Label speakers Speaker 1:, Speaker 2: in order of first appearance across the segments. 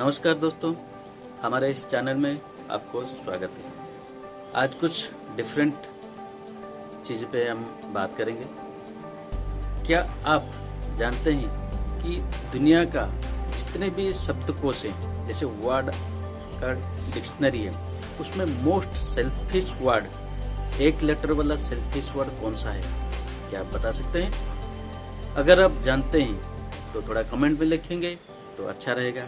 Speaker 1: नमस्कार दोस्तों, हमारे इस चैनल में आपको स्वागत है। आज कुछ डिफरेंट चीज़ पे हम बात करेंगे। क्या आप जानते हैं कि दुनिया का जितने भी शब्दकोश हैं, जैसे वर्ड का डिक्शनरी है, उसमें मोस्ट सेल्फिश वर्ड, एक लेटर वाला सेल्फिश वर्ड कौन सा है? क्या आप बता सकते हैं? अगर आप जानते हैं तो थोड़ा कमेंट में लिखेंगे तो अच्छा रहेगा।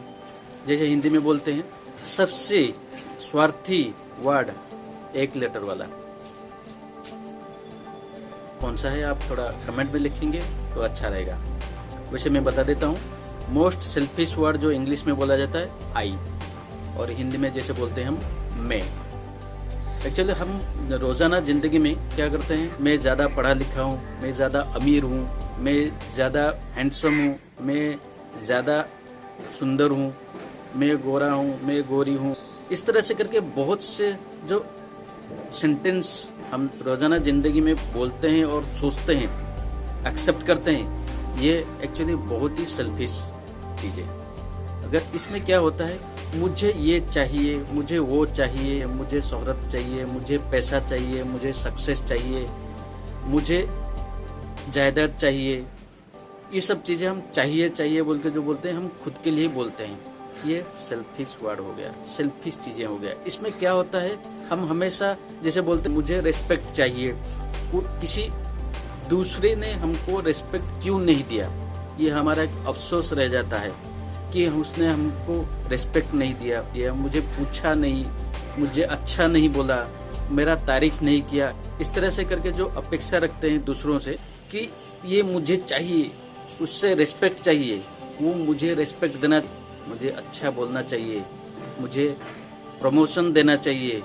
Speaker 1: जैसे हिंदी में बोलते हैं सबसे स्वार्थी वर्ड एक लेटर वाला कौन सा है, आप थोड़ा कमेंट में लिखेंगे तो अच्छा रहेगा। वैसे मैं बता देता हूँ, मोस्ट सेल्फिश वर्ड जो इंग्लिश में बोला जाता है आई, और हिंदी में जैसे बोलते हैं हम मैं। एक्चुअली हम रोज़ाना ज़िंदगी में क्या करते हैं, मैं ज़्यादा पढ़ा लिखा हूँ, मैं ज़्यादा अमीर हूँ, मैं ज़्यादा हैंडसम हूँ, मैं ज़्यादा सुंदर हूँ, मैं गोरा हूँ, मैं गोरी हूँ, इस तरह से करके बहुत से जो सेंटेंस हम रोज़ाना ज़िंदगी में बोलते हैं और सोचते हैं, एक्सेप्ट करते हैं, ये एक्चुअली बहुत ही सेल्फिश चीज़ है। अगर इसमें क्या होता है, मुझे ये चाहिए, मुझे वो चाहिए, मुझे शोहरत चाहिए, मुझे पैसा चाहिए, मुझे सक्सेस चाहिए, मुझे जायदाद चाहिए, ये सब चीज़ें हम चाहिए बोल के जो बोलते हैं, हम खुद के लिए बोलते हैं। ये सेल्फिश वर्ड हो गया, सेल्फिश चीज़ें हो गया। इसमें क्या होता है, हम हमेशा जैसे बोलते हैं मुझे रिस्पेक्ट चाहिए, किसी दूसरे ने हमको रिस्पेक्ट क्यों नहीं दिया, ये हमारा एक अफसोस रह जाता है कि उसने हमको रिस्पेक्ट नहीं दिया, मुझे पूछा नहीं, मुझे अच्छा नहीं बोला, मेरा तारीफ नहीं किया। इस तरह से करके जो अपेक्षा रखते हैं दूसरों से कि ये मुझे चाहिए, उससे रिस्पेक्ट चाहिए, वो मुझे रिस्पेक्ट देना, मुझे अच्छा बोलना चाहिए, मुझे प्रमोशन देना चाहिए,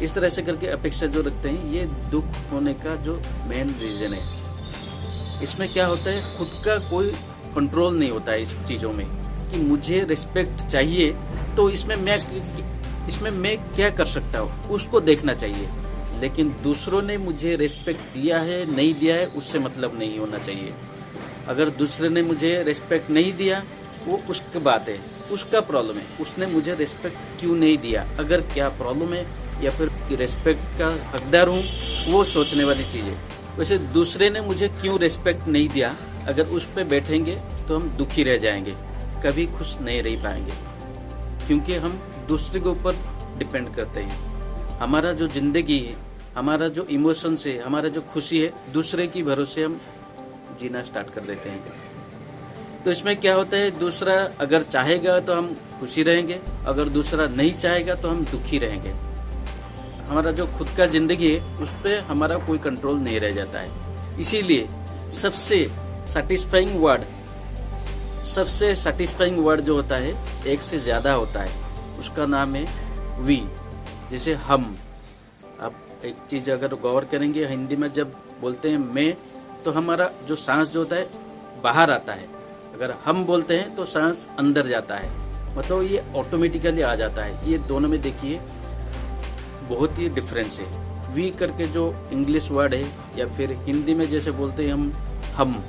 Speaker 1: इस तरह से करके अपेक्षा जो रखते हैं, ये दुख होने का जो मेन रीज़न है। इसमें क्या होता है, खुद का कोई कंट्रोल नहीं होता है इस चीज़ों में कि मुझे रिस्पेक्ट चाहिए, तो इसमें मैं क्या कर सकता हूँ, उसको देखना चाहिए। लेकिन दूसरों ने मुझे रिस्पेक्ट दिया है नहीं दिया है, उससे मतलब नहीं होना चाहिए। अगर दूसरे ने मुझे रिस्पेक्ट नहीं दिया, वो उसकी बात है, उसका प्रॉब्लम है, उसने मुझे रिस्पेक्ट क्यों नहीं दिया, अगर क्या प्रॉब्लम है या फिर रिस्पेक्ट का हकदार हूँ, वो सोचने वाली चीज़ है। वैसे दूसरे ने मुझे क्यों रिस्पेक्ट नहीं दिया, अगर उस पर बैठेंगे तो हम दुखी रह जाएंगे, कभी खुश नहीं रह पाएंगे, क्योंकि हम दूसरे के ऊपर डिपेंड करते हैं। हमारा जो ज़िंदगी है, हमारा जो इमोशंस है, हमारा जो खुशी है, दूसरे की भरोसे हम जीना स्टार्ट कर देते हैं। तो इसमें क्या होता है, दूसरा अगर चाहेगा तो हम खुशी रहेंगे, अगर दूसरा नहीं चाहेगा तो हम दुखी रहेंगे। हमारा जो खुद का ज़िंदगी है, उस पर हमारा कोई कंट्रोल नहीं रह जाता है। इसीलिए सबसे सेटिस्फाइंग वर्ड जो होता है, एक से ज़्यादा होता है, उसका नाम है वी। जैसे हम, आप एक चीज़ अगर गौर करेंगे, हिंदी में जब बोलते हैं मैं, तो हमारा जो सांस जो होता है बाहर आता है, अगर हम बोलते हैं तो सांस अंदर जाता है, मतलब ये ऑटोमेटिकली आ जाता है। ये दोनों में देखिए बहुत ही डिफरेंस है। वी करके जो इंग्लिश वर्ड है, या फिर हिंदी में जैसे बोलते हैं हम,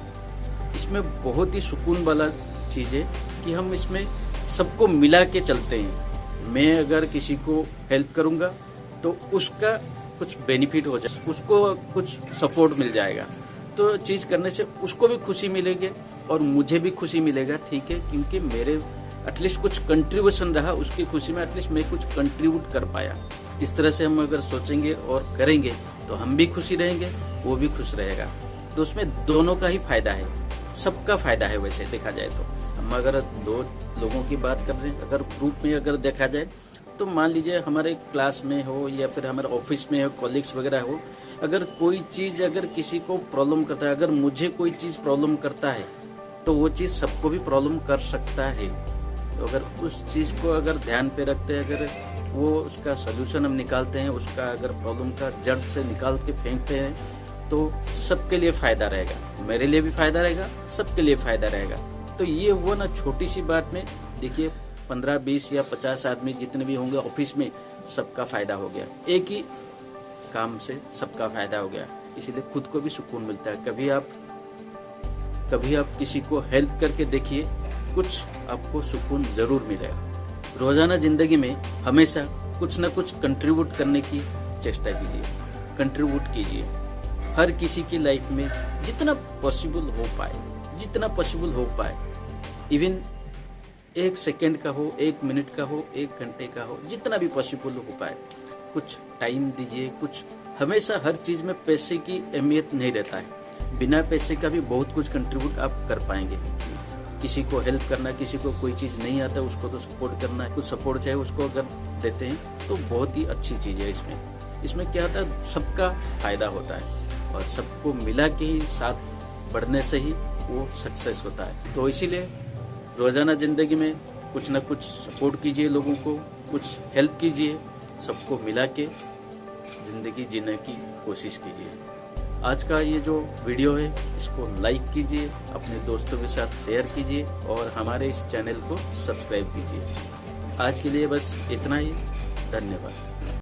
Speaker 1: इसमें बहुत ही सुकून वाला चीज़ है कि हम इसमें सबको मिला के चलते हैं। मैं अगर किसी को हेल्प करूँगा तो उसका कुछ बेनिफिट हो जाए, उसको कुछ सपोर्ट मिल जाएगा, तो चीज़ करने से उसको भी खुशी मिलेगी और मुझे भी खुशी मिलेगा, ठीक है, क्योंकि मेरे एटलीस्ट कुछ कंट्रीब्यूशन रहा उसकी खुशी में, एटलीस्ट मैं कुछ कंट्रीब्यूट कर पाया। इस तरह से हम अगर सोचेंगे और करेंगे तो हम भी खुशी रहेंगे, वो भी खुश रहेगा। तो उसमें दोनों का ही फायदा है, सबका फायदा है। वैसे देखा जाए तो हम अगर दो लोगों की बात कर रहे हैं, अगर ग्रुप में अगर देखा जाए, तो मान लीजिए हमारे क्लास में हो या फिर हमारे ऑफिस में हो, कॉलीग्स वगैरह हो, अगर कोई चीज़ अगर किसी को प्रॉब्लम करता है, अगर मुझे कोई चीज़ प्रॉब्लम करता है, तो वो चीज़ सबको भी प्रॉब्लम कर सकता है। तो अगर उस चीज़ को अगर ध्यान पे रखते हैं, अगर वो उसका सलूशन हम निकालते हैं, उसका अगर प्रॉब्लम का जड़ से निकाल के फेंकते हैं, तो सबके लिए फ़ायदा रहेगा, मेरे लिए भी फ़ायदा रहेगा, सबके लिए फ़ायदा रहेगा। तो ये हुआ ना, छोटी सी बात में देखिए 15, 20 या 50 आदमी जितने भी होंगे ऑफिस में, सबका फ़ायदा हो गया, एक ही काम से सबका फ़ायदा हो गया। इसीलिए खुद को भी सुकून मिलता है। कभी आप किसी को हेल्प करके देखिए, कुछ आपको सुकून ज़रूर मिलेगा। रोज़ाना ज़िंदगी में हमेशा कुछ ना कुछ कंट्रीब्यूट करने की चेष्टा कीजिए, कंट्रीब्यूट कीजिए हर किसी की लाइफ में जितना पॉसिबल हो पाए, इवन 1 सेकेंड का हो, 1 मिनट का हो, 1 घंटे का हो, जितना भी पॉसिबल हो पाए कुछ टाइम दीजिए। कुछ हमेशा हर चीज़ में पैसे की अहमियत नहीं रहता है, बिना पैसे का भी बहुत कुछ कंट्रीब्यूट आप कर पाएंगे। किसी को हेल्प करना, किसी को कोई चीज़ नहीं आता उसको तो सपोर्ट करना है, कुछ सपोर्ट चाहे उसको अगर देते हैं तो बहुत ही अच्छी चीज़ है। इसमें क्या होता है, सबका फायदा होता है और सबको मिला के ही साथ बढ़ने से ही वो सक्सेस होता है। तो इसीलिए रोज़ाना ज़िंदगी में कुछ ना कुछ सपोर्ट कीजिए, लोगों को कुछ हेल्प कीजिए, सबको मिला के ज़िंदगी जीने की कोशिश कीजिए। आज का ये जो वीडियो है इसको लाइक कीजिए, अपने दोस्तों के साथ शेयर कीजिए और हमारे इस चैनल को सब्सक्राइब कीजिए। आज के लिए बस इतना ही। धन्यवाद।